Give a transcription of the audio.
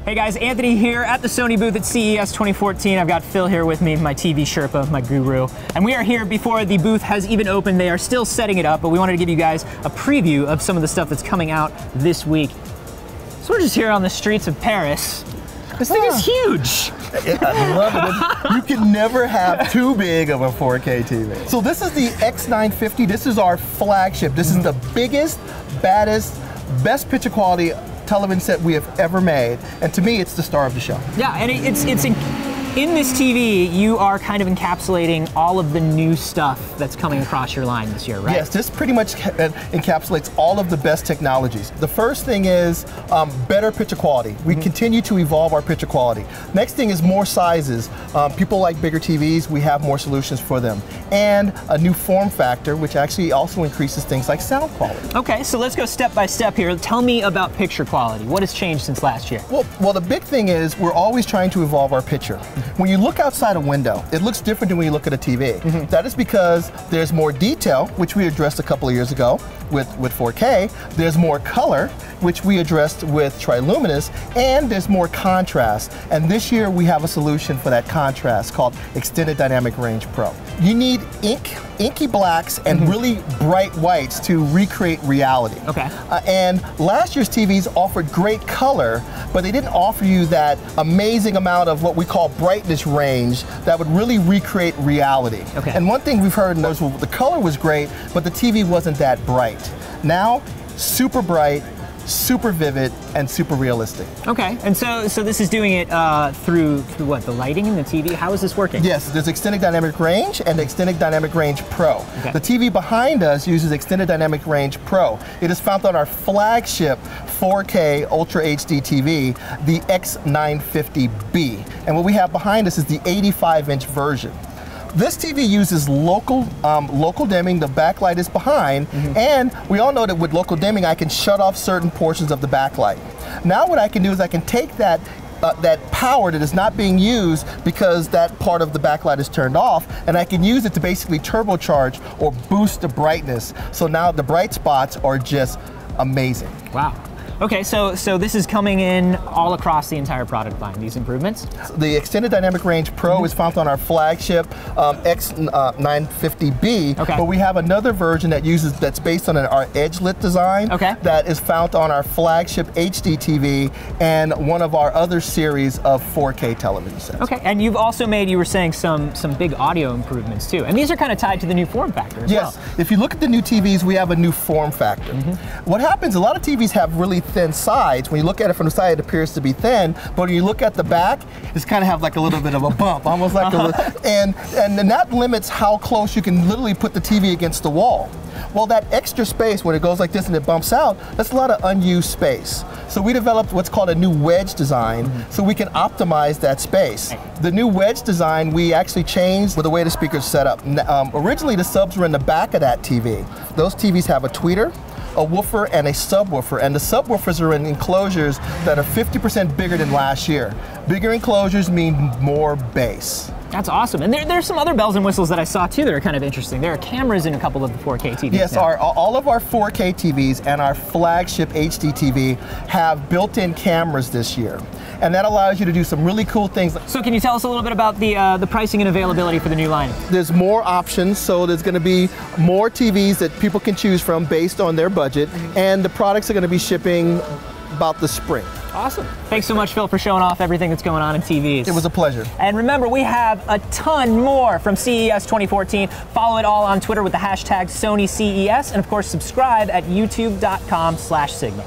Hey guys, Anthony here at the Sony booth at CES 2014. I've got Phil here with me, my TV Sherpa, my guru. And we are here before the booth has even opened. They are still setting it up, but we wanted to give you guys a preview of some of the stuff that's coming out this week. So we're just here on the streets of Paris. This thing is huge. I love it. You can never have too big of a 4K TV. So this is the X950. This is our flagship. This is the biggest, baddest, best picture quality television set we have ever made, and to me, it's the star of the show. Yeah, and in this TV, you are kind of encapsulating all of the new stuff that's coming across your line this year, right? Yes, this pretty much encapsulates all of the best technologies. The first thing is better picture quality. We continue to evolve our picture quality. Next thing is more sizes. People like bigger TVs, we have more solutions for them. And a new form factor, which actually also increases things like sound quality. Okay, so let's go step by step here. Tell me about picture quality. What has changed since last year? Well, the big thing is we're always trying to evolve our picture. When you look outside a window, it looks different than when you look at a TV. That is because there's more detail, which we addressed a couple of years ago with 4K. There's more color, which we addressed with Triluminous, and there's more contrast. And this year we have a solution for that contrast called Extended Dynamic Range Pro. You need inky blacks and really bright whites to recreate reality. Okay. And last year's TVs offered great color, but they didn't offer you that amazing amount of what we call brightness range that would really recreate reality. Okay. And one thing we've heard was the color was great, but the TV wasn't that bright. Now, super bright, super vivid, and super realistic. Okay, and so this is doing it through what, the lighting in the TV? How is this working? Yes, there's Extended Dynamic Range and Extended Dynamic Range Pro. Okay. The TV behind us uses Extended Dynamic Range Pro. It is found on our flagship 4K Ultra HD TV, the X950B. And what we have behind us is the 85-inch version. This TV uses local dimming. The backlight is behind, and we all know that with local dimming, I can shut off certain portions of the backlight. Now what I can do is I can take that power that is not being used because that part of the backlight is turned off, and I can use it to basically turbocharge or boost the brightness. So now the bright spots are just amazing. Wow. Okay, so this is coming in all across the entire product line, these improvements? The Extended Dynamic Range Pro is found on our flagship X950B, but we have another version that's based on our edge-lit design that is found on our flagship HD TV and one of our other series of 4K television sets. Okay, and you've also made, you were saying, some big audio improvements too, and these are kind of tied to the new form factor as well. Yes, if you look at the new TVs, we have a new form factor. What happens, a lot of TVs have really thin sides. When you look at it from the side, it appears to be thin, but when you look at the back, it's kind of have like a little bit of a bump, almost like and that limits how close you can literally put the TV against the wall. Well, that extra space, when it goes like this and it bumps out, that's a lot of unused space. So we developed what's called a new wedge design, so we can optimize that space. The new wedge design, we actually changed with the way the speaker's set up. Originally, the subs were in the back of that TV. Those TVs have a tweeter, a woofer, and a subwoofer, and the subwoofers are in enclosures that are 50% bigger than last year. Bigger enclosures mean more bass. That's awesome. And there's some other bells and whistles that I saw too that are kind of interesting. There are cameras in a couple of the 4K TVs. Yes, all of our 4K TVs and our flagship HD TV have built-in cameras this year. And that allows you to do some really cool things. So can you tell us a little bit about the pricing and availability for the new line? There's more options, so there's going to be more TVs that people can choose from based on their budget, and the products are going to be shipping about the spring. Awesome. Thanks so much, Phil, for showing off everything that's going on in TVs. It was a pleasure. And remember, we have a ton more from CES 2014. Follow it all on Twitter with the hashtag SonyCES, and of course, subscribe at youtube.com/signal.